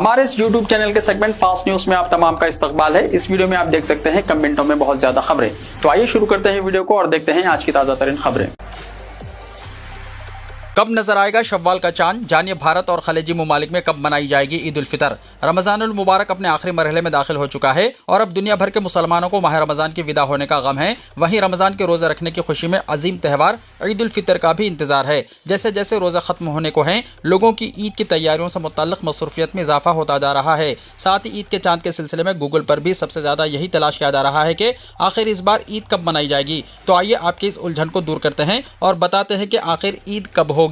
हमारे इस YouTube channel के सेगमेंट फास्ट न्यूज में आप तमाम का इस्तकबाल है। इस वीडियो में आप देख सकते हैं कमेंटों में बहुत ज्यादा खबरें। तो आइए शुरू करते हैं वीडियो को और देखते हैं आज की ताजा तरीन खबरें। कब नजर आएगा शव्वाल का चांद, जानिए भारत और खलीजी ममालिक में कब मनाई जाएगी ईद उल फितर। रमजानुल मुबारक अपने आखिरी मरहले में दाखिल हो चुका है और अब दुनिया भर के मुसलमानों को माह रमजान की विदा होने का गम है। वहीं रमजान के रोजे रखने की खुशी में अजीम त्यौहार ईद उल फितर का भी इंतजार है। जैसे जैसे रोजा खत्म होने को हैं, लोगों की ईद की तैयारियों से मुतल्लिक मसरूफियत में इजाफा होता जा रहा है। साथ ही ईद के चांद के सिलसिले में गूगल पर भी सबसे ज्यादा यही तलाश किया जा रहा है कि आखिर इस बार ईद कब मनाई जाएगी। तो आइए आपकी इस उलझन को दूर करते हैं और बताते हैं कि आखिर ईद कब होगी।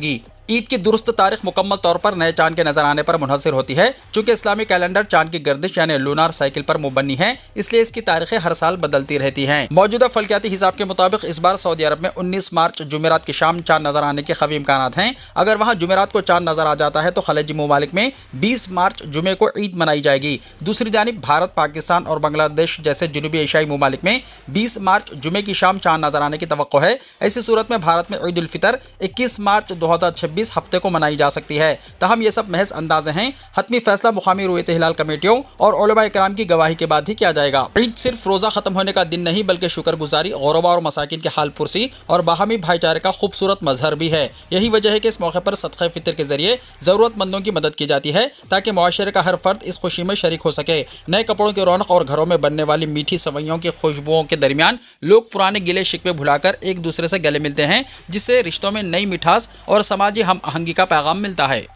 ईद की दुरुस्त तारीख मुकम्मल तौर पर नए चांद के नजर आने पर मुनहसर होती है। चूंकि इस्लामी कैलेंडर चांद की गर्दिश यानी लूनार साइकिल पर मुबन्नी है, इसलिए इसकी तारीखें हर साल बदलती रहती हैं। मौजूदा फल्कियाती हिसाब के मुताबिक इस बार सऊदी अरब में 19 मार्च जुमेरात की शाम चांद नजर आने के खवी इम्कानात हैं। अगर वहाँ जुमेरात को चांद नजर आ जाता है तो खलीजी ममालिक में 20 मार्च जुमे को ईद मनाई जाएगी। दूसरी जानिब भारत, पाकिस्तान और बांग्लादेश जैसे जनूबी एशियाई ममालिक में 20 मार्च जुमे की शाम चांद नजर आने की तवक्को है। ऐसी सूरत में भारत में ईद उल फितर 21 मार्च 2026 हफ्ते को मनाई जा सकती है। तहम ये सब महज अंदाजे हैं। हतमी फैसला मुकामी रुयत हिलाल कमेटियों और उलमा इकराम की गवाही के बाद ही किया जाएगा। ईद सिर्फ रोजा खत्म होने का दिन नहीं बल्कि शुक्रगुजारी, गुरबा और मसाकिन के हाल पुरसी और बाहमी भाईचारे का खूबसूरत मजहर भी है। यही वजह है कि इस मौके पर सदक़े फितर के जरिए जरूरतमंदों की मदद की जाती है ताकि मुआशरे का हर फर्द इस खुशी में शरीक हो सके। नए कपड़ों की रौनक और घरों में बनने वाली मीठी सवैयों की खुशबुओं के दरमियान लोग पुराने गिले शिकवे भुलाकर एक दूसरे से गले मिलते हैं, जिससे रिश्तों में नई मिठास और समाजी हम आहंगी का पैगाम मिलता है।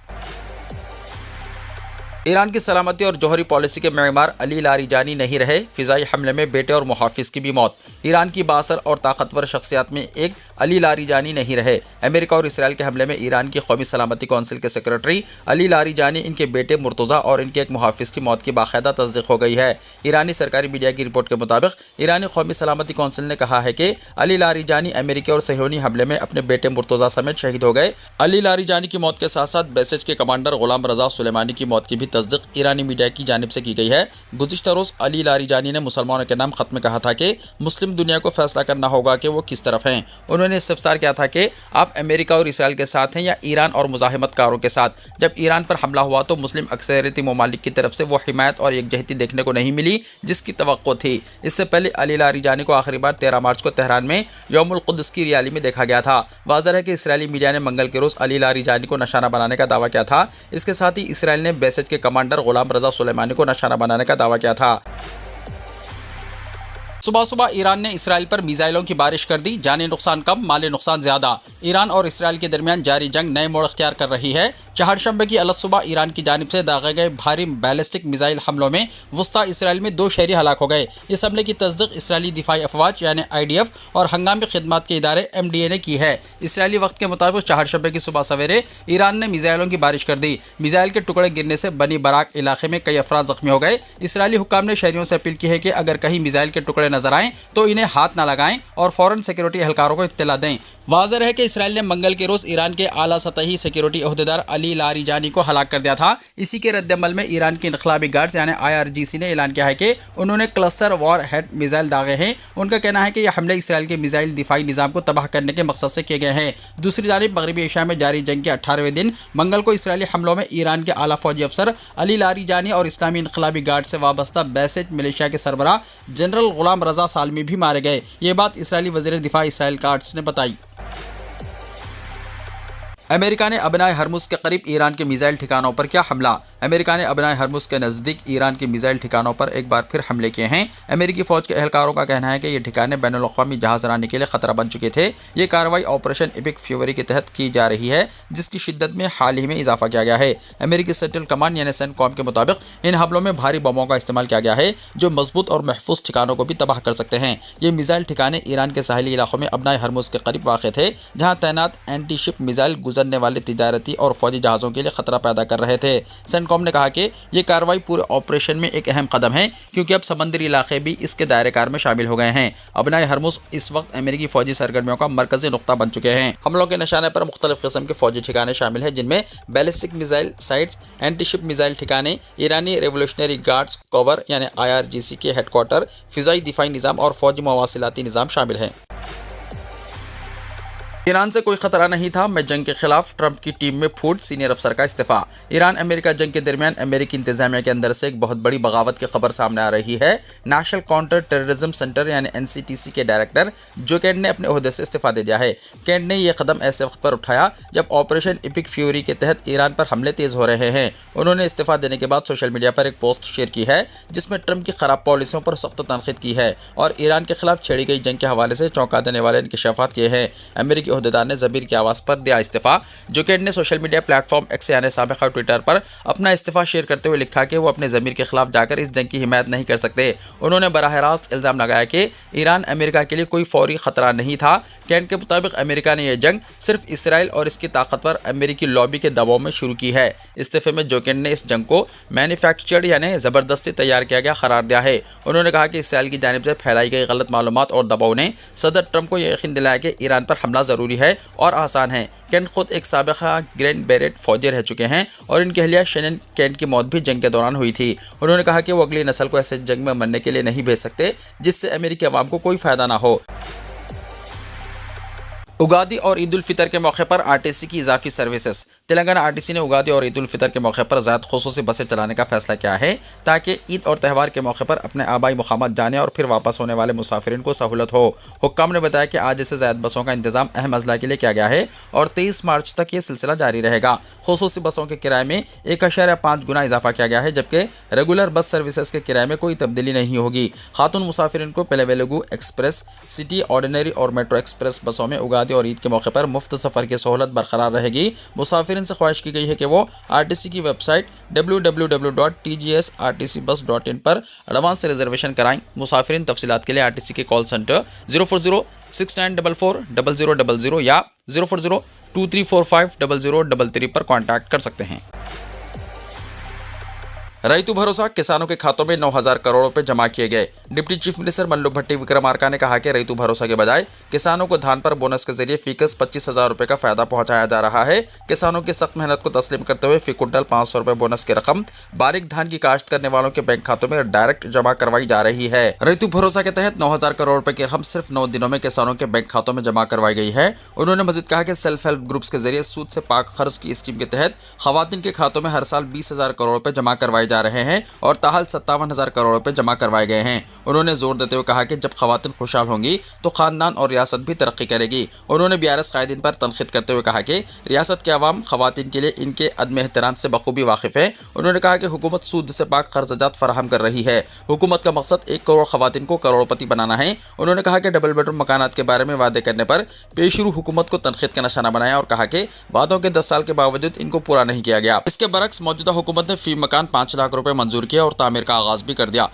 ईरान की सलामती और जौहरी पॉलिसी के मेमार अली लारीजानी नहीं रहे। फिजाई हमले में बेटे और मुहाफिज की भी मौत। ईरान की बासर और ताकतवर शख्सियात में एक अली लारीजानी नहीं रहे। अमेरिका और इसराइल के हमले में ईरान की कौमी सलामती कौंसिल के सेक्रेटरी अली लारीजानी, इनके बेटे मुर्तज़ा और इनके एक मुहाफिज की मौत की बाकायदा तस्दीक हो गई है। ईरानी सरकारी मीडिया की रिपोर्ट के मुताबिक ईरानी कौमी सलामती कौंसिल ने कहा है कि अली लारीजानी अमेरिकी और सहयोनी हमले में अपने बेटे मुर्तज़ा समेत शहीद हो गए। अली लारीजानी की मौत के साथ साथ बेसेज के कमांडर गुलाम रजा सुलेमानी की मौत की भी तस्दीक ईरानी मीडिया की जानिब से की गई है। गुज़िश्ता रोज़ अली लारीजानी ने मुसलमानों के नाम खत में कहा था कि मुस्लिम दुनिया को फैसला करना होगा कि वो किस तरफ हैं। उन्होंने इस्तिफ़सार किया था कि आप अमेरिका और इसराइल के साथ हैं या ईरान और मुज़ाहिमतकारों के साथ। जब ईरान पर हमला हुआ तो मुस्लिम अक्सरियती ममालिक की तरफ से वो हिमायत और एकजहती देखने को नहीं मिली जिसकी तवक्को थी। इससे पहले अली लारीजानी को आखिरी बार 13 मार्च को तेहरान में यौमुल कुद्स की रैली में देखा गया था। वाज़ेह है कि इसराइली मीडिया ने मंगल के रोज़ अली लारीजानी को निशाना बनाने का दावा किया था। इसके साथ ही इसराइल ने बेसेज के कमांडर गुलाम रजा सुलेमानी को निशाना बनाने का दावा किया था। सुबह सुबह ईरान ने इसराइल पर मिसाइलों की बारिश कर दी। जानी नुकसान कम, माली नुकसान ज़्यादा। ईरान और इसराइल के दरमियान जारी जंग नए मोड़ अख्तियार कर रही है। चहारशंबे की अलग सुबह ईरान की जानिब से दागे गए भारी बैलिस्टिक मिसाइल हमलों में वस्ता इसराइल में 2 शहरी हलाक हो गए। इस हमले की तस्दीक इसराइली दिफाई अफवाज यानी IDF और हंगामी खिदमत के इदारे MDA ने की है। इसराइली वक्त के मुताबिक चहारशंबे की सुबह सवेरे ईरान ने मिसाइलों की बारिश कर दी। मिसाइल के टुकड़े गिरने से बनी बराक इलाके में कई अफराद जख्मी हो गए। इसराइली हुक्काम ने शहरियों से अपील की है कि अगर कहीं मिसाइल के टुकड़े नजर आएँ तो इन्हें हाथ न लगाएं और फौरन सिक्योरिटी एहलकारों को इत्तला दें। वाज़ेह है कि इसराइल ने मंगल के रोज़ ईरान के आला सतही सिक्योरिटी अहदेदार अली लारीजानी को हलाक कर दिया था। इसी के रद्दअमल में ईरान की इनकलाबी गार्ड्स यानी IRGC ने ऐलान किया है कि उन्होंने क्लस्टर वॉर हेड मिसाइल दागे हैं। उनका कहना है कि यह हमले इसराइल के मिसाइल दिफाई निज़ाम को तबाह करने के मकसद से किए गए हैं। दूसरी जानिब मगरबी एशिया में जारी जंग के 18वें दिन मंगल को इसराइली हमलों में ईरान के आला फौजी अफसर अली लारीजानी और इस्लामी इनकलाबी गार्ड से वाबस्ता बेसेज मिलिशिया के सरबराह जनरल गुलाम रजा सालमी भी मारे गए। ये बात इसराइली वज़ीर दिफा इसराइल काट्स ने बताई। अमेरिका ने अबनाए हरमुज़ के करीब ईरान के मिसाइल ठिकानों पर किया हमला। अमेरिका ने अबनाए हरमुज़ के नज़दीक ईरान के मिसाइल ठिकानों पर एक बार फिर हमले किए हैं। अमेरिकी फ़ौज के एहलकारों का कहना है कि ये ठिकाने बैनुल अक़वामी जहाज़रानी के लिए ख़तरा बन चुके थे। ये कार्रवाई ऑपरेशन एपिक फ्यूरी के तहत की जा रही है, जिसकी शिद्दत में हाल ही में इजाफा किया गया है। अमेरिकी सेंट्रल कमांड यानी सेंटकॉम के मुताबिक इन हमलों में भारी बमों का इस्तेमाल किया गया है जो मजबूत और महफूज ठिकानों को भी तबाह कर सकते हैं। ये मिसाइल ठिकाने ईरान के साहिली इलाकों में अबनाए हरमुज़ के करीब वाक़ थे, जहाँ तैनात एंटी शिप मिसाइल गुजरने वाले तिजारती और फौजी जहाज़ों के लिए खतरा पैदा कर रहे थे। सेंटकॉम ने कहा कि ये कार्रवाई पूरे ऑपरेशन में एक अहम कदम है क्योंकि अब समंदरी इलाके भी इसके दायरे कार में शामिल हो गए हैं। अबनाए हरमुज़ इस वक्त अमेरिकी फौजी सरगर्मियों का मरकजी नुक्ता बन चुके हैं। हमलों के निशाने पर मुख्तलिफ किस्म के फौजी ठिकाने शामिल हैं, जिनमें ballistic missile sites, anti ship missile ठिकाने, ईरानी रेवोल्यूशनरी गार्ड्स कोवर यानी IRGC के हेडक्वार्टर, फिजाई दिफाई निज़ाम और फौजी मवासिलाती निज़ाम शामिल हैं। ईरान से कोई खतरा नहीं था, मैं जंग के खिलाफ, ट्रंप की टीम में फूट, सीनियर अफसर का इस्तीफा। ईरान अमेरिका जंग के दरमियान अमेरिकी इंतजामिया के अंदर से एक बहुत बड़ी बगावत की खबर सामने आ रही है। नेशनल काउंटर टेररिज्म सेंटर यानी एनसीटीसी के डायरेक्टर जो कैंट ने अपने ओहदे से इस्तीफा दे दिया है। कैंट ने यह कदम ऐसे वक्त पर उठाया जब ऑपरेशन इपिक फ्यूरी के तहत ईरान पर हमले तेज हो रहे हैं। उन्होंने इस्तीफा देने के बाद सोशल मीडिया पर एक पोस्ट शेयर की है जिसमें ट्रंप की खराब पॉलिसियों पर सख्त तनकीद की है और ईरान के खिलाफ छेड़ी गई जंग के हवाले से चौंका देने वाले इंकशाफात किए हैं। अमेरिकी ओहदेदार ने ज़मीर की आवाज़ पर दिया इस्तीफा। जो कैंट ने सोशल मीडिया प्लेटफॉर्म एक्स यानी साबिक़ा ट्विटर पर अपना इस्तीफा शेयर करते हुए लिखा कि वो अपने ज़मीर के खिलाफ जाकर इस जंग की हिमायत नहीं कर सकते। उन्होंने बराह रास्त इल्ज़ाम लगाया कि ईरान अमेरिका के लिए कोई फौरी खतरा नहीं था। कैंट के मुताबिक अमेरिका ने यह जंग सिर्फ इसराइल और इसकी ताकतवर अमेरिकी लॉबी के दबाव में शुरू की है। इस्तीफे में जो कैंट ने इस जंग को मैन्युफैक्चर्ड यानी ज़बरदस्ती तैयार किया गया करार दिया है। उन्होंने कहा कि इसराइल की जानिब से फैलाई गई गलत मालूमात और दबाव ने सदर ट्रंप को यह यकीन दिलाया कि ईरान पर हमला ज़रूरी है और आसान है। कैंट खुद एक साबिक़ा ग्रैंड बेरेट फौजी रह चुके हैं और इनकी अहलिया शैनन कैंट की मौत भी जंग के दौरान हुई थी। उन्होंने कहा कि वो अगली नस्ल को ऐसे जंग में मरने के लिए नहीं भेज सकते जिससे अमेरिकी अवाम को कोई फ़ायदा ना हो। उगादी और ईद उल फितर के मौके पर आरटीसी की इजाफी सर्विसेज। तेलंगाना आरटीसी ने उगादी और ईद उल फितर के मौके पर ज़ायद खुसूसी बसें चलाने का फैसला किया है ताकि ईद और त्यौहार के मौके पर अपने आबाई मुकामात जाने और फिर वापस होने वाले मुसाफिरीन को सहूलत हो। हुक्काम ने बताया कि आज से ज़ायद बसों का इंतजाम अहम अज़ला के लिए किया गया है और 23 मार्च तक ये सिलसिला जारी रहेगा। खुसूसी बसों के किराए में 1.5 गुना इजाफा किया गया है जबकि रेगुलर बस सर्विसेज के किराए में कोई तब्दीली नहीं होगी। खातून मुसाफिरीन को पेलेवेलुगु एक्सप्रेस, सिटी ऑर्डिनरी और मेट्रो एक्सप्रेस बसों में उगादी और ईद के मौके पर मुफ्त सफ़र की सहूलत बरकरार रहेगी। मुसाफिरीन से ख्वाहिश की गई है कि वो आरटीसी की वेबसाइट www.tgsrtcbus.in पर एडवांस रिजर्वेशन कराएं। मुसाफिरीन तफसीलात के लिए आरटीसी के कॉल सेंटर 04069440000 या 04023450033 पर कॉन्टैक्ट कर सकते हैं। रैतु भरोसा, किसानों के खातों में 9,000 करोड़ रुपए जमा किए गए। डिप्टी चीफ मिनिस्टर मल्लू भट्टी विक्रमार्का ने कहा कि रैतु भरोसा के बजाय किसानों को धान पर बोनस के जरिए फीकस 25,000 रुपए का फायदा पहुंचाया जा रहा है। किसानों की सख्त मेहनत को तस्लीम करते हुए फी कुंटल 500 रुपए बोनस की रकम बारीक धान की काश्त करने वालों के बैंक खातों में डायरेक्ट जमा करवाई जा रही है। रैतु भरोसा के तहत 9,000 करोड़ रुपए की रकम सिर्फ 9 दिनों में किसानों के बैंक खातों में जमा करवाई गई है। उन्होंने मजीद कहा कि सेल्फ हेल्प ग्रुप्स के जरिए सूद से पाक खर्च की स्कीम के तहत खवातीन के खातों में हर साल 20,000 करोड़ रुपए जमा करवाए जा रहे हैं और ताहाल 57,000 करोड़ रुपए जमा करवाए गए हैं। उन्होंने जोर देते हुए कहा कि जब खवातीन खुशहाल होंगी तो खानदान और रियासत भी तरक्की करेगी। उन्होंने बीआरएस कायदीन पर तनकीद करते हुए कहा कि रियासत के अवाम खवातीन के लिए इनके अदम एहतराम से बखूबी वाकिफ है। उन्होंने कहा कि हुकूमत सूद से पाक खर्चात फराहम कर रही है। हुकूमत का मकसद 1 करोड़ खवातीन को करोड़पति बनाना है। उन्होंने कहा कि डबल बेडरूम मकानात के बारे में वादे करने पर पेशरू हुकूमत को तनकीद का निशाना बनाया और कहा कि वादों के 10 साल के बावजूद इनको पूरा नहीं किया गया। इसके बरक्स मौजूदा हुकूमत ने फी मकान 5 लाख रुपए मंजूर किया और तामीर का आगाज भी कर दिया।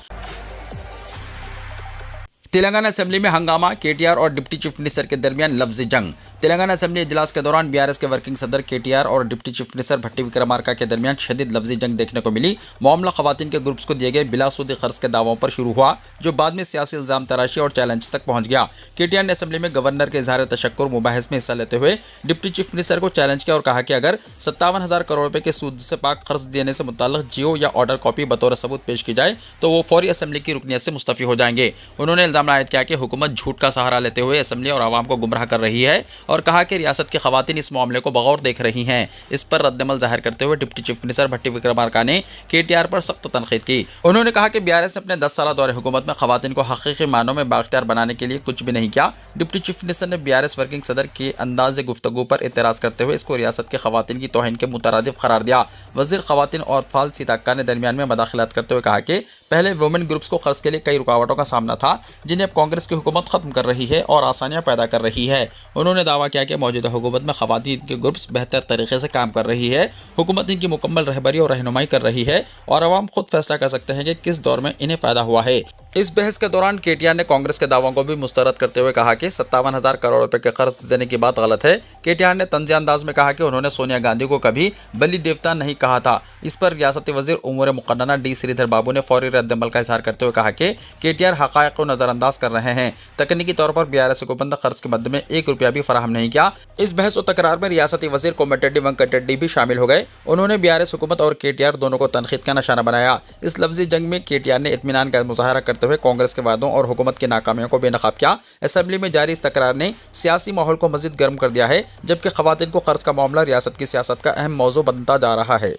तेलंगाना असेंबली में हंगामा, केटीआर और डिप्टी चीफ मिनिस्टर के दरमियान लफ्जी जंग। तेलंगाना असेंबली इजलास के दौरान बीआरएस के वर्किंग सदर केटीआर और डिप्टी चीफ मिनिस्टर भट्टी विक्रमार्का के दरमियान शदीद लफ्जी जंग देखने को मिली। मामला खवातीन के ग्रुप्स को दिए गए बिलासूदी खर्च के दावों पर शुरू हुआ जो बाद में सियासी इल्जाम तराशी और चैलेंज तक पहुंच गया। केटीआर ने असेंबली में गवर्नर के इजहार तशक्कुर मुबाहिस में हिस्सा लेते हुए डिप्टी चीफ मिनिस्टर को चैलेंज किया और कहा कि अगर 57,000 करोड़ रुपए के सूद से पाक खर्च देने से मुताल्लिक जियो या ऑर्डर कॉपी बतौर सबूत पेश की जाए तो वो फौरी असेंबली की रुकनियत से मुस्तफी हो जाएंगे। उन्होंने इल्जाम आयद किया कि हुकूमत झूठ का सहारा लेते हुए असेंबली और आवाम को गुमराह कर रही है और कहा कि रियासत की खवातीन इस मामले को बगौर देख रही हैं। इस पर रद्दमल जाहिर करते हुए डिप्टी चीफ मिनिस्टर भट्टी विक्रमार्का ने केटीआर पर सख्त तनकीद की। उन्होंने कहा कि बीआरएस ने अपने 10 साल दौरे हुकूमत में खवातीन को हकीकी मानों में बाख्तियार बनाने के लिए कुछ भी नहीं किया। डिप्टी चीफ मिनिस्टर ने बीआरएस वर्किंग सदर के अंदाज गुफ्तगू पर एतराज़ करते हुए इसको रियासत के खवातीन की तौहीन के मुतरादिफ करार दिया। वज़ीर खवातीन और अतफाल सीताक्का ने दरमियान में मदाखिलात करते हुए कहा कि पहले वुमेन ग्रुप्स को खर्च के लिए कई रुकावटों का सामना था जिन्हें अब कांग्रेस की हुकूमत खत्म कर रही है और आसानियां पैदा कर रही है। उन्होंने दावा किया कि मौजूदा हुकूमत में खवातीन के ग्रुप्स बेहतर तरीके से काम कर रही है। हुकूमत इनकी मुकम्मल रहबरी और रहनुमाई कर रही है और अवाम खुद फैसला कर सकते हैं कि किस दौर में इन्हें फ़ायदा हुआ है। इस बहस के दौरान केटीआर ने कांग्रेस के दावों को भी मुस्तरद करते हुए कहा कि 57,000 करोड़ रुपए के खर्च देने की बात गलत है। केटीआर ने तंज़ अंदाज में कहा कि उन्होंने सोनिया गांधी को कभी बलि देवता नहीं कहा था। इस पर रियासती वजीर उमूर मुक़न्नना डी श्रीधर बाबू ने फौरी रद्दमल का इजहार करते हुए कहा कि केटीआर हक़ाइक़ को नज़रअंदाज कर रहे हैं। तकनीकी तौर पर बीआरएस हुकूमत ने खर्च के मद में 1 रुपया भी फराहम नहीं किया। इस बहस और तकरार में रियासती वजीर कोमटिरेड्डी वेंकटरेड्डी भी शामिल हो गए। उन्होंने बीआरएस हुकूमत और केटीआर दोनों को तनकीद का निशाना बनाया। इस लफ्जी जंग में केटीआर ने इत्मीनान का मुजाहरा करते हुए कांग्रेस के वादों और हुकूमत की नाकामियों को बेनकाब किया। असेंबली में जारी इस तकरार ने सियासी माहौल को मज़ीद गर्म कर दिया है, जबकि ख़वातीन को कर्ज का मामला रियासत की सियासत का अहम मौजू बनता जा रहा है।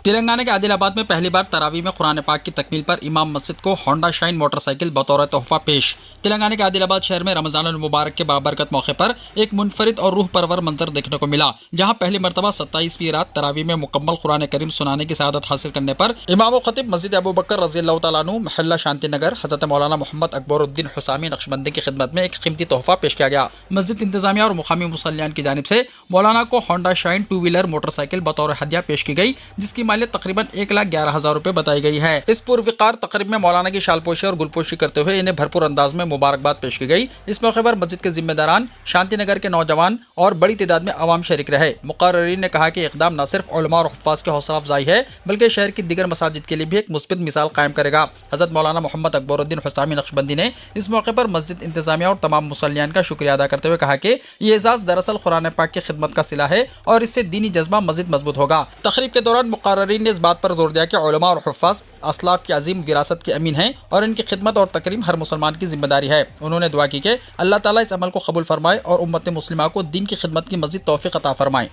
तेलंगाना के आदिलाबाद में पहली बार तरावी में कुरान पाक की तकमील पर इमाम मस्जिद को होंडा शाइन मोटरसाइकिल बतौर तोहफा पेश। तेलंगाना के आदिलाबाद शहर में रमजानुल मुबारक के बाबरकत मौके पर एक मुनफरिद और रूह परवर मंजर देखने को मिला, जहां पहली मरतबा 27वीं रात तरावी में मुकम्मल कुरान करीम सुनाने की सआदत हासिल करने पर इमाम व खतीब मस्जिद अबू बकर रज़ियल्लाहु तआला अन्हु महल्ला शांति नगर हज़रत मौलाना मोहम्मद अकबरुद्दीन हुसामी नक्शबंदी की खिदमत में एक कीमती तोहफा पेश किया गया। मस्जिद इंतजामिया और मुकामी मुसल्लियान की जानिब से मौलाना को होंडा शाइन 2 व्हीलर मोटरसाइकिल बतौर हदिया पेश की गई, जिसकी मालियत तकरीबन 1,11,000 रुपए बताई गई है। इस पुरविकार तकरीब में मौलाना की शालपोशी और गुलपोशी करते हुए इन्हें भरपूर अंदाज में मुबारकबाद पेश की गई। इस मौके पर मस्जिद के जिम्मेदारान, शांति नगर के नौजवान और बड़ी तादाद में अवाम शरीक रहे। मुक़र्रिरीन ने कहा कि इक़दाम न सिर्फ उलमा और हुफ़्फ़ाज़ की हौसला अफजाई है, बल्कि शहर की दीगर मसाजिद के लिए भी एक मुस्बित मिसाल कायम करेगा। हज़रत मौलाना मोहम्मद अकबरुद्दीन हुसामी नक्शबंदी ने इस मौके पर मस्जिद इंतजामिया और तमाम मुसल्लियान का शुक्रिया अदा करते हुए कहा कि ये एजाज़ दरअसल कुरान पाक की खिदमत का सिला है और इससे दीनी जज्बा मज़ीद मजबूत होगा। तक़रीब के दौरान मुक़र्रिरीन ने इस बात पर जोर दिया कि उलमा और हुफ़्फ़ाज़ असलाफ की अजीम विरासत के अमीन हैं और इनकी खिदमत और तकरीम हर मुसलमान की जिम्मेदारी है। उन्होंने दुआ की कि अल्लाह ताला इस अमल को कबूल फरमाए और उम्मत मुस्लिमा को दीन की खिदमत की मज़ीद तौफ़ीक़ अता फरमाए।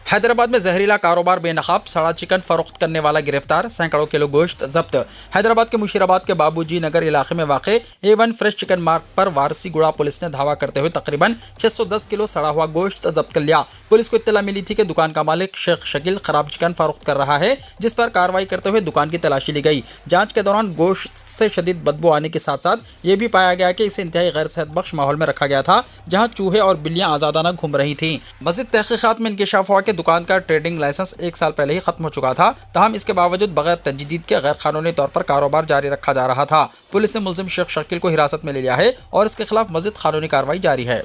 हैदराबाद में जहरीला कारोबार बेनकाब, सड़ा चिकन फरोख्त करने वाला गिरफ्तार, सैकड़ों किलो गोश्त जब्त। हैदराबाद के मुशीराबाद के बाबूजी नगर इलाके में वाक़े A1 फ्रेश चिकन मार्ग पर वारसी गुड़ा पुलिस ने धावा करते हुए तकरीबन 610 किलो सड़ा हुआ गोश्त जब्त कर लिया। पुलिस को इत्तला मिली थी कि दुकान का मालिक शेख शकील खराब चिकन फरोख्त कर रहा है, जिस पर कार्रवाई करते हुए दुकान की तलाशी ली गई। जाँच के दौरान गोश्त से शदीद बदबू आने के साथ साथ ये भी पाया गया कि इसे इंतहाई गैर सेहतबख्श माहौल में रखा गया था, जहाँ चूहे और बिल्लियाँ आज़ादाना घूम रही थीं। मज़ीद तहक़ीक़ात में इंकशाफ हुआ कि दुकान का ट्रेडिंग लाइसेंस 1 साल पहले ही खत्म हो चुका था, तहम इसके बावजूद बगैर तजदीद के गैर कानूनी तौर पर कारोबार जारी रखा जा रहा था। पुलिस ने मुलजिम शेख शकील को हिरासत में ले लिया है और इसके खिलाफ मज़ीद कानूनी कार्रवाई जारी है।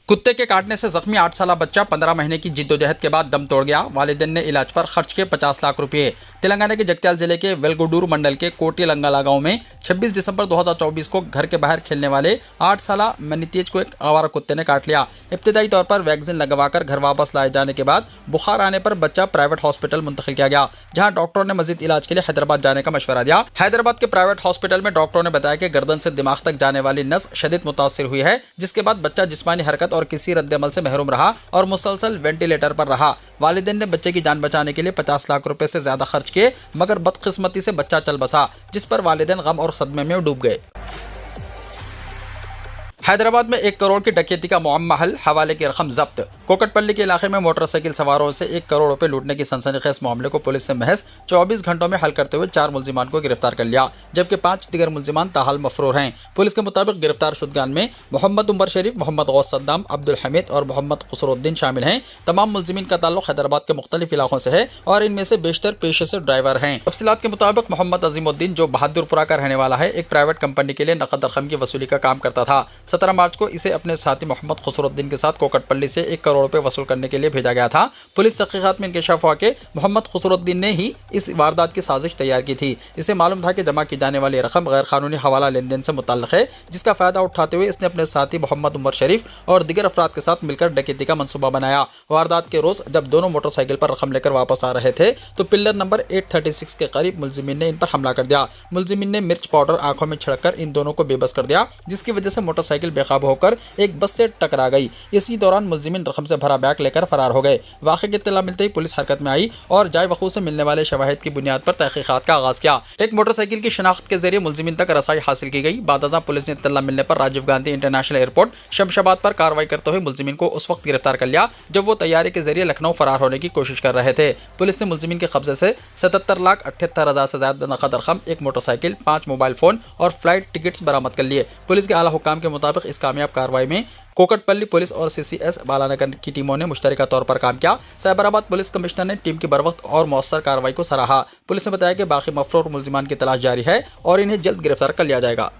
कुत्ते के काटने से जख्मी 8 साला बच्चा 15 महीने की जिद्दोजहद के बाद दम तोड़ गया। वालिदैन ने इलाज पर खर्च किए 50 लाख रुपये। तेलंगाना के जगत्याल जिले के वेलगुडूर मंडल के कोटी लंगाला गांव में 26 दिसंबर 2024 को घर के बाहर खेलने वाले 8 साला मनीतेज को एक आवारा कुत्ते ने काट लिया। इब्तिदाई तौर पर वैक्सीन लगवाकर घर वापस लाए जाने के बाद बुखार आने पर बच्चा प्राइवेट हॉस्पिटल मुंतकिल किया गया, जहाँ डॉक्टरों ने मजीद इलाज के लिए हैदराबाद जाने का मशवरा दिया। हैदराबाद के प्राइवेट हॉस्पिटल में डॉक्टरों ने बताया कि गर्दन से दिमाग तक जाने वाली नस शदीद मुतासिर हुई है, जिसके बाद बच्चा जिस्मानी हरकत और किसी रद्द-ए-अमल से महरूम रहा और मुसलसल वेंटिलेटर पर रहा। वालिदैन ने बच्चे की जान बचाने के लिए 50 लाख रुपए से ज्यादा खर्च किए, मगर बदकिस्मती से बच्चा चल बसा, जिस पर वालिदैन गम और सदमे में डूब गए। हैदराबाद में 1 करोड़ की डकैती का मुअम्मा हल, हवाले की रकम जब्त। कोकटपल्ली के इलाके में मोटरसाइकिल सवारों से 1 करोड़ रुपए लूटने की सनसनीखेज मामले को पुलिस ने महज 24 घंटों में हल करते हुए 4 मुलजिमान को गिरफ्तार कर लिया, जबकि 5 दीगर मुलजिमान ताहाल मफरूर हैं। पुलिस के मुताबिक गिरफ्तार शुदगान में मोहम्मद उमर शरीफ, मोहम्मद गौस सद्दाम, अब्दुल हमीद और मोहम्मद खुसरुद्दीन शामिल हैं। तमाम मुलजिमीन का ताल्लुक हैदराबाद के मुख्तलिफ इलाकों से है और इनमें से बेशतर पेशे से ड्राइवर हैं। तफसीलात के मुताबिक मोहम्मद अजीमुद्दीन, जो बहादुरपुरा का रहने वाला है, एक प्राइवेट कंपनी के लिए नकद रकम की वसूली का काम करता था। 17 मार्च को इसे अपने साथी मोहम्मद खुसरुद्दीन के साथ कोकटपल्ली से 1 करोड़ रुपए वसूल करने के लिए भेजा गया था। पुलिस तहकीकात में इंकशाफ हुआ कि मोहम्मद खुसरुद्दीन ने ही इस वारदात की साजिश तैयार की थी। इसे मालूम था कि जमा की जाने वाली रकम गैर कानूनी हवाला लेन देन से मुताल्लिक है, जिसका फायदा उठाते हुए इसने अपने साथी मोहम्मद उमर शरीफ और दीगर अफराद के साथ मिलकर डकैती का मंसूबा बनाया। वारदात के रोज जब दोनों मोटरसाइकिल पर रकम लेकर वापस आ रहे थे तो पिल्लर नंबर 836 के करीब मुलजिमीन ने इन पर हमला कर दिया। मुलजिमीन ने मिर्च पाउडर आंखों में छिड़ककर इन दोनों को बेबस कर दिया, जिसकी वजह से मोटरसाइकिल बेकाबू होकर एक बस से टकरा गई। इसी दौरान मुलजिमीन रकम से भरा बैग लेकर फरार हो गए। वाक़े की इत्तला मिलते ही पुलिस हरकत में आई और जाय वक़ू से मिलने वाले शवाहिद की बुनियाद पर तहकीकात का आगाज किया। एक मोटरसाइकिल की शनाख्त के जरिए मुलजिमीन तक रसाई हासिल की गई। बाद अज़ां पुलिस ने इत्तला मिलने पर राजीव गांधी इंटरनेशनल एयरपोर्ट शमशाबाद पर कार्रवाई करते हुए मुलजिमीन को उस वक्त गिरफ्तार कर लिया जब वो तैयारी के जरिए लखनऊ फरार होने की कोशिश कर रहे थे। पुलिस ने मुलजिमीन के कब्जे से 77,78,000 से ज्यादा नकद रकम, एक मोटरसाइकिल, 5 मोबाइल फोन और फ्लाइट टिकट्स बरामद कर लिए। पुलिस के आला हुक्काम के मुताबिक इस कामयाब कार्रवाई में कोकटपल्ली पुलिस और CCS बालानगर की टीमों ने मुश्तरका तौर पर काम किया। साइबराबाद पुलिस कमिश्नर ने टीम की बरवक्त और मौसर कार्रवाई को सराहा। पुलिस ने बताया कि बाकी मफरूर मुलजिमान की तलाश जारी है और इन्हें जल्द गिरफ्तार कर लिया जाएगा।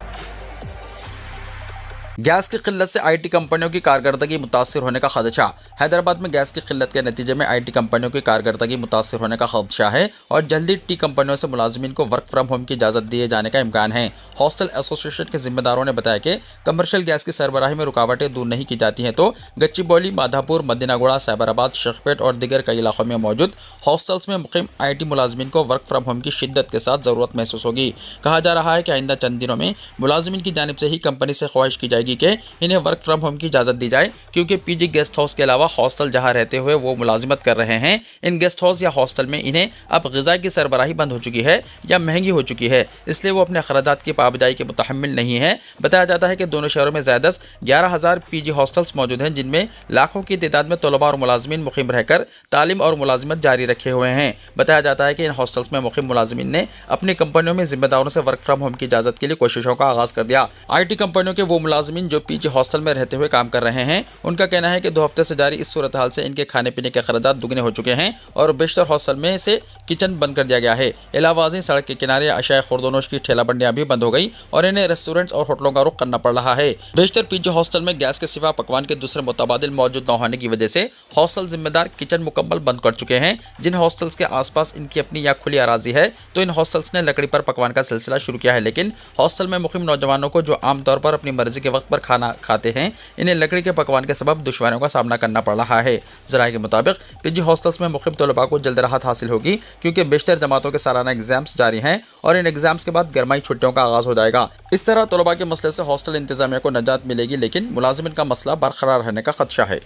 गैस की किल्लत से आईटी कंपनियों की कारकर्दगी मुतासिर होने का खदशा। हैदराबाद में गैस की किल्लत के नतीजे में आईटी कंपनियों की कारकर्दगी मुतासिर होने का खदशा है और जल्दी टी कंपनियों से मुलाजिमीन को वर्क फ्रॉम होम की इजाज़त दिए जाने का इम्कान है। हॉस्टल एसोसिएशन के जिम्मेदारों ने बताया कि कमर्शियल गैस की सरबराही में रुकावटें दूर नहीं की जाती हैं तो गच्चीबौली, माधापुर, मदीनागुड़ा, साइबराबाद, शेखपेट और दीगर कई इलाकों में मौजूद हॉस्टल्स में मुकीम आईटी मुलाजिमीन को वर्क फ्रॉम होम की शिद्दत के साथ ज़रूरत महसूस होगी। कहा जा रहा है कि आइंदा चंद दिनों में मुलाजिमीन की जानिब से ही कंपनी से ख्वाहिश की जाएगी कि इन्हें वर्क फ्रॉम होम की इजाज़त दी जाए, क्योंकि पीजी गेस्ट हाउस के अलावा हॉस्टल जहां रहते हुए वो मुलाजिमत कर रहे हैं, इन गेस्ट हाउस या हॉस्टल में इन्हें अब ग़िज़ा की सरबराही बंद हो चुकी है या महंगी हो चुकी है, इसलिए वो अपने अखराजात की पाबजाई के मुतहम्मिल नहीं है। बताया जाता है कि दोनों शहरों में ज़्यादा 11,000 पीजी हॉस्टल्स मौजूद हैं, जिनमें लाखों की तादाद में तलबा और मुलाजिमीन मुकीम रहकर तालीम और मुलाजिमत जारी रखे हुए हैं। बताया जाता है कि इन हॉस्टल्स में मुकीम मुलाजिमीन ने अपनी कंपनियों में जिम्मेदारों से वर्क फ्रॉम होम की इजाज़त के लिए कोशिशों का आगाज़ कर दिया। आईटी कंपनियों के वो मुलाजिमीन जो पीजी हॉस्टल में रहते हुए काम कर रहे हैं, उनका कहना है कि 2 हफ्ते से जारी इस सूरत हाल से इनके खाने पीने के अखराजात दुगने हो चुके हैं और बेशतर हॉस्टल में से किचन बंद कर दिया गया है। इलावाज़ी सड़क के किनारे अशाए खुर्दोनोश की ठेला बंडियां भी बंद हो गई और इन्हें रेस्टोरेंट्स और होटलों का रुख करना पड़ रहा है। बेशतर पीजी हॉस्टल में गैस के सिवा पकवान के दूसरे मुतबादिल मौजूद न होने की वजह से हॉस्टल जिम्मेदार किचन मुकम्मल बंद कर चुके हैं। जिन हॉस्टल्स के आसपास इनकी अपनी या खुली अराजी है तो इन हॉस्टल्स ने लकड़ी पर पकवान का सिलसिला शुरू किया है, लेकिन हॉस्टल में मुकीम नौजवानों को जो आमतौर पर अपनी मर्जी के वक्त पर खाना खाते हैं, इन्हें लकड़ी के पकवान के सबब दुश्वारियों का सामना करना पड़ रहा है। ज़राए के मुताबिक पीजी हॉस्टल्स में मुकीम तलबा को जल्द राहत हासिल होगी, क्योंकि बेशतर जमातों के सालाना एग्जाम्स जारी हैं और इन एग्जाम्स के बाद गर्माई छुट्टियों का आगाज़ हो जाएगा। इस तरह तलबा के मसले से हॉस्टल इंतजामिया को नजात मिलेगी, लेकिन मुलाजिमिन का मसला बरकरार रहने का खदशा है।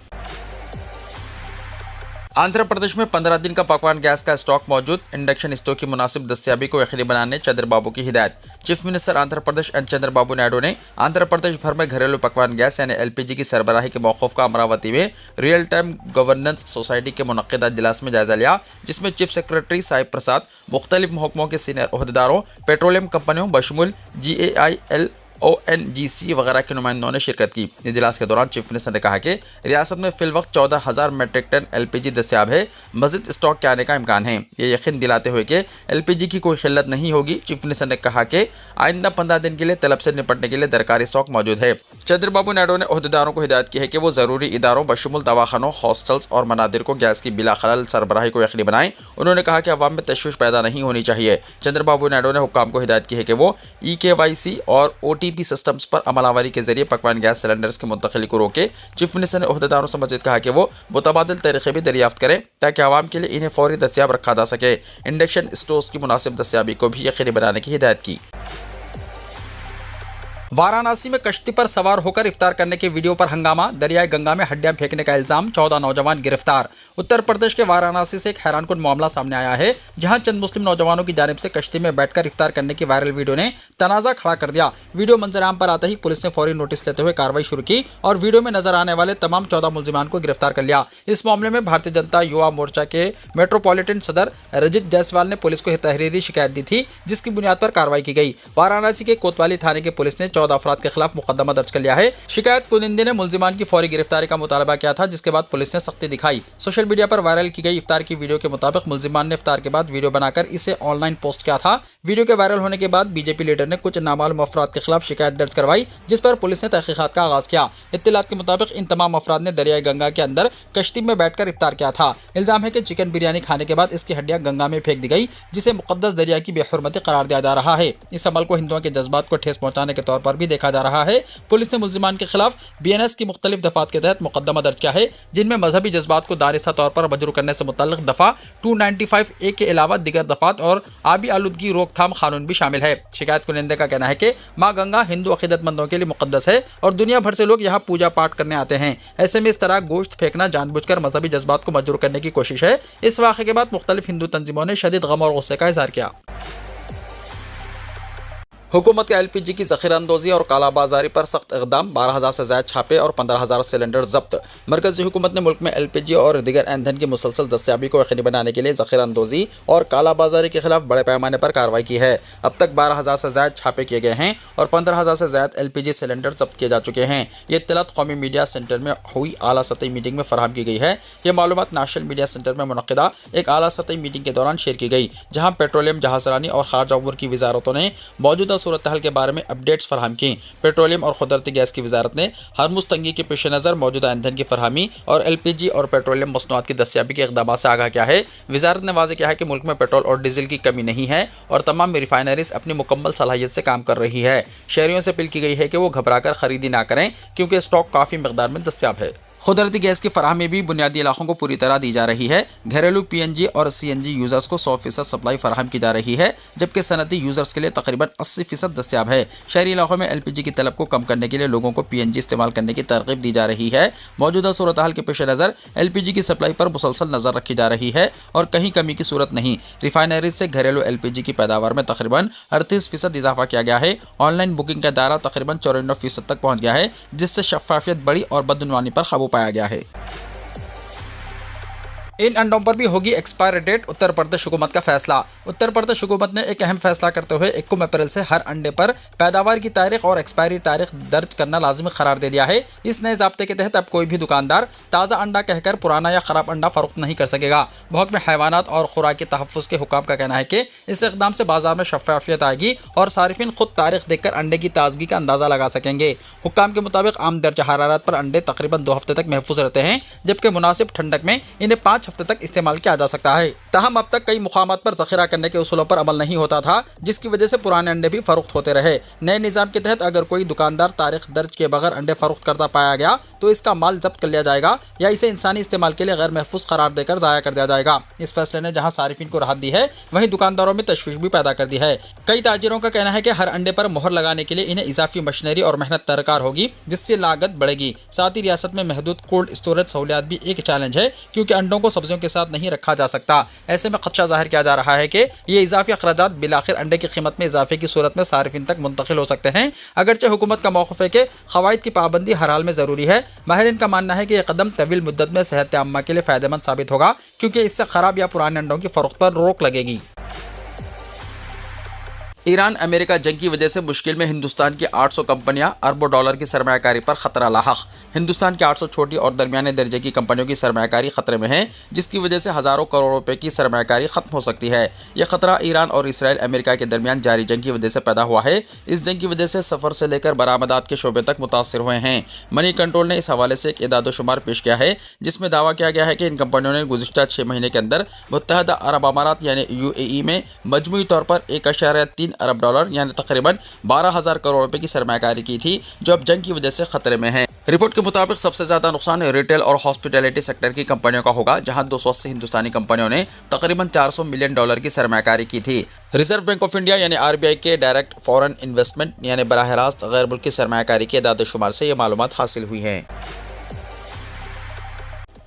आंध्र प्रदेश में 15 दिन का पकवान गैस का स्टॉक मौजूद, इंडक्शन स्टोव की मुनासिब दस्तियाबी को यकीनी बनाने चंद्रबाबू की हिदायत। Chief minister Andhra Pradesh N Chandrababu Naidu ने आंध्र प्रदेश भर में घरेलू पकवान गैस यानी एलपीजी की सरबराही के मौक़ूफ़ का अमरावती में रियल टाइम गवर्नेंस सोसाइटी के मुनक़्क़िदा इजलास में जायज़ा लिया, जिसमें चीफ सेक्रेटरी साहिब प्रसाद, मुख्तलिफ महकमों के सीनियर ओहदेदारों, पेट्रोलियम कंपनियों बशमूल GAIL ONGC वगैरह के नुमाइंदों ने शिरकत की। इजलास के दौरान चीफ मिनिस्टर ने कहा कि रियासत में फिल वक्त 14,000 मेट्रिक टन एलपीजी दस्तियाब है, मज़ीद स्टॉक के आने का इम्कान है। ये यकीन दिलाते हुए कि एलपीजी की कोई किल्लत नहीं होगी, चीफ मिनिस्टर ने कहा कि आइंदा 15 दिन के लिए तलब से निपटने के लिए दरकारी स्टॉक मौजूद है। चंद्रबाबू नायडू ने ओहदेदारों को हिदायत की है कि वो ज़रूरी इदारों बशमूल दवाखानों, हॉस्टल्स और मनादिर को गैस की बिला खलल सरबराही को यकीनी बनाएं। उन्होंने कहा कि अवाम में तशवीश पैदा नहीं होनी चाहिए। चंद्रबाबू नायडू ने हुक्काम को हिदायत की है कि वो EKYC और OTP सिस्टम्स पर अमलावरी के जरिए पकवान गैस सिलेंडर्स की मुंतकिली को रोके। चीफ मिनिस्टर ने ओहदेदारों से मज़ीद कहा कि वो मुतबादिल तरीक़े भी दरियाफ्त करें ताकि आवाम के लिए इन्हें फौरी दस्तियाब रखा जा सके। इंडक्शन स्टोव्स की मुनासिब दस्तियाबी को भी यकीनी बनाने की हिदायत की। वाराणसी में कश्ती पर सवार होकर इफ्तार करने के वीडियो पर हंगामा, दरियाई गंगा में हड्डियां फेंकने का इल्जाम, 14 नौजवान गिरफ्तार। उत्तर प्रदेश के वाराणसी से एक हैरानकुन मामला सामने आया है, जहां चंद मुस्लिम नौजवानों की जानिब से कश्ती में बैठकर इफ्तार करने की वायरल वीडियो ने तनाज़ा खड़ा कर दिया। वीडियो मंजराम पर आते ही पुलिस ने फौरी नोटिस लेते हुए कार्रवाई शुरू की और वीडियो में नजर आने वाले तमाम 14 मुलजिमान को गिरफ्तार कर लिया। इस मामले में भारतीय जनता युवा मोर्चा के मेट्रोपॉलिटन सदर रजित जायसवाल ने पुलिस को तहरीरी शिकायत दी थी, जिसकी बुनियाद पर कार्रवाई की गई। वाराणसी के कोतवाली थाने की पुलिस ने 14 अफराद के खिलाफ मुकदमा दर्ज कर लिया है। शिकायत कुनिंदे ने मुलजिमान की फौरी गिरफ्तारी का मुतालबा किया था, जिसके बाद पुलिस ने सख्ती दिखाई। सोशल मीडिया पर वायरल की गई इफ्तार की वीडियो के मुताबिक मुलजिमान ने इफ्तार के बाद वीडियो बनाकर इसे ऑनलाइन पोस्ट किया था। वीडियो के वायरल होने के बाद बीजेपी लीडर ने कुछ नामालूम अफराद के खिलाफ शिकायत दर्ज करवाई, जिस पर पुलिस ने तहकीकात का आगाज किया। इत्तलात के मुताबिक इन तमाम अफराद ने दरियाई गंगा के अंदर कश्ती में बैठकर इफ्तार किया था। इल्जाम है कि चिकन बिरयानी खाने के बाद इसकी हड्डियां गंगा में फेंक दी गई, जिसे मुकद्दस दरिया की बेहुरमती करार दिया जा रहा है। इस अमल को हिंदुओं के जज्बात को ठेस पहुंचाने के तौर पर भी देखा जा रहा है। पुलिस ने मुलजिमान के खिलाफ BNS की मुख्तलिफ दफात के तहत मुकदमा दर्ज किया है, जिनमें मजहबी जज्बात को दारिसा तौर पर मजरू करने से मुतल्लिक दफा 295A के अलावा दिगर दफात और आबी आलूदगी रोकथाम कानून भी शामिल है। शिकायत कुनिंदे का कहना है कि माँ गंगा हिंदू अकीदतमंदों के लिए मुकद्दस है और दुनिया भर से लोग यहाँ पूजा पाठ करने आते हैं। ऐसे में इस तरह गोश्त फेंकना जानबूझकर मजहबी जज्बात को मजरूर करने की कोशिश है। इस वाक़े के बाद मुख्तलिफ हिंदू तंजीमों ने शदीद गम और गुस्से का इजहार किया। हुकूमत के LPG की ज़ख़ीराअंदोज़ी और कालाबाजारी पर सख्त इक़दाम, 12,000 से ज़ायद छापे और 15,000 सिलेंडर जब्त। मरकज़ी हुकूमत ने मुल्क में LPG और दीगर ईंधन की मुसलसल दस्तियाबी को यकीनी बनाने के लिए ज़ख़ीराअंदोज़ी और कालाबाजारी के खिलाफ बड़े पैमाने पर कार्रवाई की है। अब तक 12,000 से ज़ायद छापे किए गए हैं और 15,000 से ज़ायद LPG सिलेंडर जब्त किए जा चुके हैं। ये इत्तलात कौमी मीडिया सेंटर में हुई आला सतही मीटिंग में फराहम की गई है। ये मालूमात नेशनल मीडिया सेंटर में मुनक़्क़िदा एक आला सतही मीटिंग के दौरान शेयर की गई, जहाँ पेट्रोलियम, जहाज़रानी और खारजा उमूर की वज़ारतों ने मौजूदा صورتحال کے بارے میں اپڈیٹس فراہم کی۔ پیٹرولیم اور قدرتی گیس کی وزارت نے ہرمز تنگی کے پیش نظر موجودہ ایندھن کی فراہمی اور LPG اور پیٹرولیم مصنوعات کی دستیابی کے اقدامات سے آگاہ کیا ہے۔ وزارت نے واضح کیا ہے کہ ملک میں پیٹرول اور ڈیزل کی کمی نہیں ہے اور تمام ریفائنریز اپنی مکمل صلاحیت سے کام کر رہی ہے۔ شہریوں سے اپیل کی گئی ہے کہ وہ گھبرا کر خریدی نہ کریں کیونکہ اسٹاک کافی مقدار میں دستیاب ہے۔ قدرتی گیس کی فراہمی بھی بنیادی علاقوں کو پوری طرح دی جا رہی ہے۔ گھریلو PNG اور CNG یوزرز کو 100% سپلائی فراہم کی جا رہی ہے، جبکہ صنعتی یوزرز کے لیے تقریباً 80% دستیاب ہے۔ شہری علاقوں میں LPG کی طلب کو کم کرنے کے لیے لوگوں کو PNG استعمال کرنے کی ترغیب دی جا رہی ہے۔ موجودہ صورتحال کے پیش نظر LPG کی سپلائی پر مسلسل نظر رکھی جا رہی ہے اور کہیں کمی کی صورت نہیں۔ ریفائنریز سے گھریلو LPG کی پیداوار میں تقریباً 38% اضافہ کیا گیا ہے۔ آن لائن بکنگ کا دائرہ تقریباً 94% تک پہنچ گیا ہے، جس سے شفافیت بڑھی اور بدعنوانی پر قابو پایا گیا ہے۔ ان انڈوں پر بھی ہوگی ایکسپائری ڈیٹ، اتر پردیش حکومت کا فیصلہ۔ اتر پردیش حکومت نے ایک اہم فیصلہ کرتے ہوئے 1 اپریل سے ہر انڈے پر پیداوار کی تاریخ اور ایکسپائری تاریخ درج کرنا لازمی قرار دے دیا ہے۔ اس نئے ضابطے کے تحت اب کوئی بھی دکاندار تازہ انڈا کہہ کر پرانا یا خراب انڈا فروخت نہیں کر سکے گا۔ محکمہ حیوانات اور خوراکی تحفظ کے حکام کا کہنا ہے کہ اس اقدام سے بازار میں شفافیت آئے گی اور صارفین خود تاریخ دیکھ کر انڈے کی تازگی کا اندازہ لگا سکیں گے۔ حکام کے مطابق عام درجہ حرارت پر انڈے تقریباً 2 ہفتے تک محفوظ رہتے ہیں، جبکہ مناسب ٹھنڈک میں انہیں 5 ہفتے تک استعمال کیا جا سکتا ہے۔ تاہم اب تک کئی مقامات پر ذخیرہ کرنے کے اصولوں پر عمل نہیں ہوتا تھا، جس کی وجہ سے پرانے انڈے بھی فروخت ہوتے رہے۔ نئے نظام کے تحت اگر کوئی دکاندار تاریخ درج کیے بغیر انڈے فروخت کرتا پایا گیا تو اس کا مال ضبط کر لیا جائے گا یا اسے انسانی استعمال کے لیے غیر محفوظ قرار دے کر ضائع کر دیا جائے گا۔ اس فیصلے نے جہاں صارفین کو راحت دی ہے، وہیں دکانداروں میں تشویش بھی پیدا کر دی ہے۔ کئی تاجروں کا کہنا ہے کہ ہر انڈے پر مہر لگانے کے لیے انہیں اضافی مشینری اور محنت درکار ہوگی، جس سے لاگت بڑھے گی۔ ساتھ ہی ریاست میں محدود کولڈ اسٹوریج سہولیات بھی ایک چیلنج ہے، کیونکہ انڈوں کو سبزیوں کے ساتھ نہیں رکھا جا سکتا۔ ایسے میں خدشہ ظاہر کیا جا رہا ہے کہ یہ اضافی اخراجات بالآخر انڈے کی قیمت میں اضافے کی صورت میں صارفین تک منتقل ہو سکتے ہیں۔ اگرچہ حکومت کا موقف ہے کہ قواعد کی پابندی ہر حال میں ضروری ہے، ماہرین کا ماننا ہے کہ یہ قدم طویل مدت میں صحت عامہ کے لیے فائدہ مند ثابت ہوگا، کیونکہ اس سے خراب یا پرانے انڈوں کی فروخت پر روک لگے گی۔ ایران امریکہ جنگ کی وجہ سے مشکل میں ہندوستان کی 800 کمپنیاں، اربوں ڈالر کی سرمایہ کاری پر خطرہ لاحق۔ ہندوستان کی 800 چھوٹی اور درمیانے درجے کی کمپنیوں کی سرمایہ کاری خطرے میں ہے، جس کی وجہ سے ہزاروں کروڑ روپے کی سرمایہ کاری ختم ہو سکتی ہے۔ یہ خطرہ ایران اور اسرائیل امریکہ کے درمیان جاری جنگ کی وجہ سے پیدا ہوا ہے۔ اس جنگ کی وجہ سے سفر سے لے کر برآمدات کے شعبے تک متاثر ہوئے ہیں۔ منی کنٹرول نے اس حوالے سے ایک اعداد و شمار پیش کیا ہے، جس میں دعویٰ کیا گیا ہے کہ ان کمپنیوں نے گزشتہ 6 مہینے کے اندر متحدہ عرب امارات یعنی UAE میں مجموعی طور پر 1.3 ارب ڈالر یعنی تقریباً 12,000 کروڑ روپے کی سرمایہ کاری کی تھی، جو اب جنگ کی وجہ سے خطرے میں ہے۔ رپورٹ کے مطابق سب سے زیادہ نقصان ریٹیل اور ہاسپٹیلٹی سیکٹر کی کمپنیوں کا ہوگا، جہاں 280 ہندوستانی کمپنیوں نے تقریباً 400 ملین ڈالر کی سرمایہ کاری کی تھی۔ ریزرو بینک آف انڈیا یعنی RBI کے ڈائریکٹ فورن انویسٹمنٹ یعنی براہ راست غیر ملکی سرمایہ کاری کے اعداد و شمار سے یہ معلومات حاصل ہوئی ہیں۔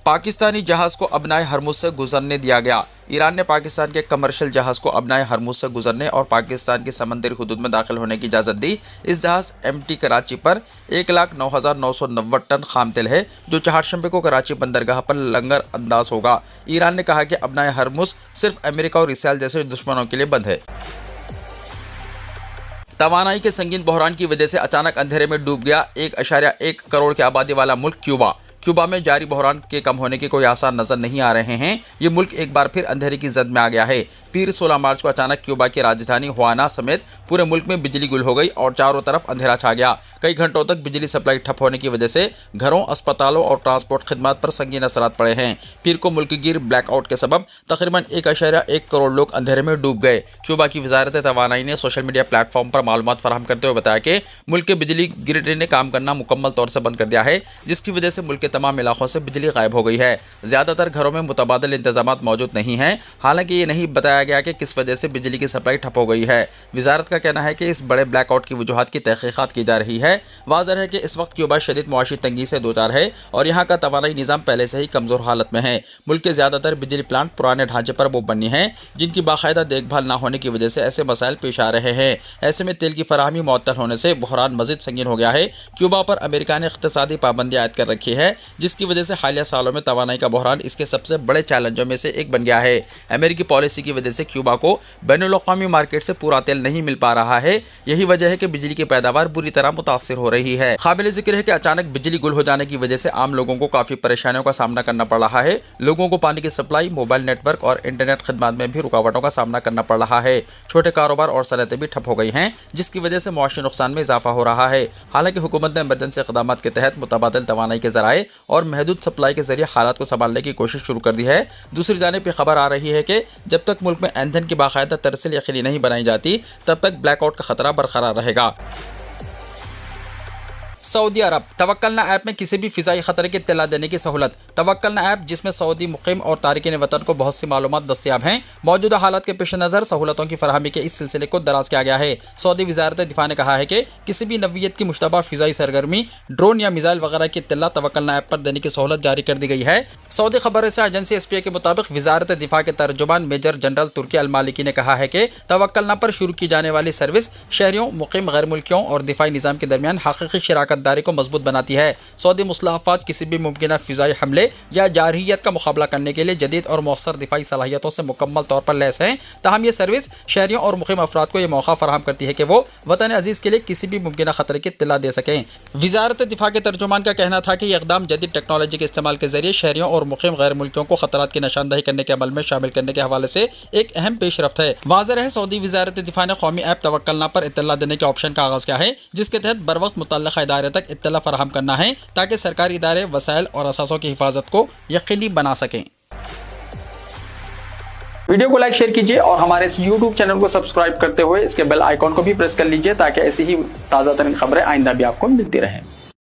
پاکستانی جہاز کو ابنائے ہرمز سے گزرنے دیا گیا۔ ایران نے پاکستان کے کمرشل جہاز کو ابنائے ہرمز سے گزرنے اور پاکستان کی سمندری حدود میں داخل ہونے کی اجازت دی۔ اس جہاز MT کراچی پر 1,09,990 ٹن خام تیل ہے، جو چہارشنبے کو کراچی بندرگاہ پر لنگر انداز ہوگا۔ ایران نے کہا کہ ابنائے ہرمز صرف امریکہ اور اسرائیل جیسے دشمنوں کے لیے بند ہے۔ توانائی کے سنگین بحران کی وجہ سے اچانک اندھیرے میں ڈوب گیا 1.1 کروڑ کی آبادی والا ملک کیوبا۔ کیوبا میں جاری بحران کے کم ہونے کے کوئی آثار نظر نہیں آ رہے ہیں۔ یہ ملک ایک بار پھر اندھیرے کی زد میں آ گیا ہے۔ پیر 16 مارچ کو اچانک کیوبا کی راجدھانی ہوانا سمیت پورے ملک میں بجلی گل ہو گئی اور چاروں طرف اندھیرا چھا گیا۔ کئی گھنٹوں تک بجلی سپلائی ٹھپ ہونے کی وجہ سے گھروں، اسپتالوں اور ٹرانسپورٹ خدمات پر سنگین اثرات پڑے ہیں۔ پیر کو ملک گیر بلیک آؤٹ کے سبب تقریباً 1.1 کروڑ لوگ اندھیرے میں ڈوب گئے۔ کیوبا کی وزارت توانائی نے سوشل میڈیا پلیٹ فارم پر معلومات فراہم کرتے ہوئے بتایا کہ ملک کے بجلی گرڈ نے کام کرنا مکمل طور سے بند کر دیا ہے، جس کی وجہ سے ملک کے تمام علاقوں سے بجلی غائب ہو گئی ہے۔ زیادہ تر گھروں میں متبادل انتظامات موجود نہیں ہیں، حالانکہ یہ نہیں بتایا گیا کہ کس وجہ سے بجلی کی سپلائی ٹھپ ہو گئی ہے۔ وزارت کا کہنا ہے کہ اس بڑے بلیک آؤٹ کی وجوہات کی تحقیقات کی جا رہی ہے۔ واضح ہے کہ اس وقت کیوبا شدید معاشی تنگی سے دوچار ہے اور یہاں کا توانائی نظام پہلے سے ہی کمزور حالت میں ہے۔ ملک کے زیادہ تر بجلی پلانٹ پرانے ڈھانچے پر مبنی ہیں، جن کی باقاعدہ دیکھ بھال نہ ہونے کی وجہ سے ایسے مسائل پیش آ رہے ہیں۔ ایسے میں تیل کی فراہمی معطل ہونے سے بحران مزید سنگین ہو گیا ہے۔ کیوبا پر امریکہ نے اقتصادی پابندی عائد کر رکھی ہے جس کی وجہ سے حالیہ سالوں میں توانائی کا بحران اس کے سب سے بڑے چیلنجوں میں سے ایک بن گیا ہے۔ امریکی پالیسی کی وجہ سے کیوبا کو بین الاقوامی مارکیٹ سے پورا تیل نہیں مل پا رہا ہے۔ یہی وجہ ہے کہ بجلی کی پیداوار بری طرح متاثر ہو رہی ہے۔ قابل ذکر ہے کہ اچانک بجلی گل ہو جانے کی وجہ سے عام لوگوں کو کافی پریشانیوں کا سامنا کرنا پڑ رہا ہے۔ لوگوں کو پانی کی سپلائی، موبائل نیٹ ورک اور انٹرنیٹ خدمات میں بھی رکاوٹوں کا سامنا کرنا پڑ رہا ہے۔ چھوٹے کاروبار اور صنعتیں بھی ٹھپ ہو گئی ہیں، جس کی وجہ سے معاشی نقصان میں اضافہ ہو رہا ہے۔ حالانکہ حکومت نے ایمرجنسی اقدامات کے تحت متبادل توانائی کے ذرائع اور محدود سپلائی کے ذریعے حالات کو سنبھالنے کی کوشش شروع کر دی ہے، دوسری جانب یہ خبر آ رہی ہے کہ جب تک ملک میں ایندھن کی باقاعدہ ترسیل یقینی نہیں بنائی جاتی تب تک بلیک آؤٹ کا خطرہ برقرار رہے گا۔ سعودی عرب توکلنا ایپ میں کسی بھی فضائی خطرے کی اطلاع دینے کی سہولت۔ توکلنا ایپ، جس میں سعودی مقیم اور تارکین وطن کو بہت سی معلومات دستیاب ہیں، موجودہ حالات کے پیش نظر سہولتوں کی فراہمی کے اس سلسلے کو دراز کیا گیا ہے۔ سعودی وزارت دفاع نے کہا ہے کہ کسی بھی نوعیت کی مشتبہ فضائی سرگرمی، ڈرون یا میزائل وغیرہ کی اطلاع توکلنا ایپ پر دینے کی سہولت جاری کر دی گئی ہے۔ سعودی خبر رساں ایجنسی SPA کے مطابق وزارت دفاع کے ترجمان میجر جنرل ترکی المالکی نے کہا ہے کہ توکلنا پر شروع کی جانے والی سروس شہریوں، مقیم غیر ملکیوں اور دفاعی نظام کے درمیان حقیقی شراکت داری کو مضبوط بناتی ہے۔ سعودی مسلح افواج کسی بھی ممکنہ فضائی حملے یا جارحیت کا مقابلہ کرنے کے لیے جدید اور مؤثر دفاعی صلاحیتوں سے مکمل طور پر لیس ہیں۔ تاہم یہ سروس شہریوں اور مقیم افراد کو یہ موقع فراہم کرتی ہے کہ وہ وطن عزیز کے لیے کسی بھی ممکنہ خطرے کی اطلاع دے سکیں۔ وزارت دفاع کے ترجمان کا کہنا تھا کہ یہ اقدام جدید ٹیکنالوجی کے استعمال کے ذریعے شہریوں اور مقیم غیر ملکیوں کو خطرات کی نشاندہی کرنے کے عمل میں شامل کرنے کے حوالے سے ایک اہم پیش رفت ہے۔ واضح ہے، سعودی وزارت دفاع نے قومی ایپ توکلنا پر اطلاع دینے کے آپشن کا آغاز کیا ہے، جس کے تحت بروقت متعلقہ ادارے تک اطلاع فراہم کرنا ہے تاکہ سرکاری ادارے وسائل اور اثاثوں کی حفاظت کو یقینی بنا سکیں۔ ویڈیو کو لائک شیئر کیجیے اور ہمارے اس YouTube چینل کو سبسکرائب کرتے ہوئے اس کے بیل آئیکن کو بھی پریس کر لیجیے تاکہ ایسی ہی تازہ ترین خبریں آئندہ بھی آپ کو ملتی رہیں۔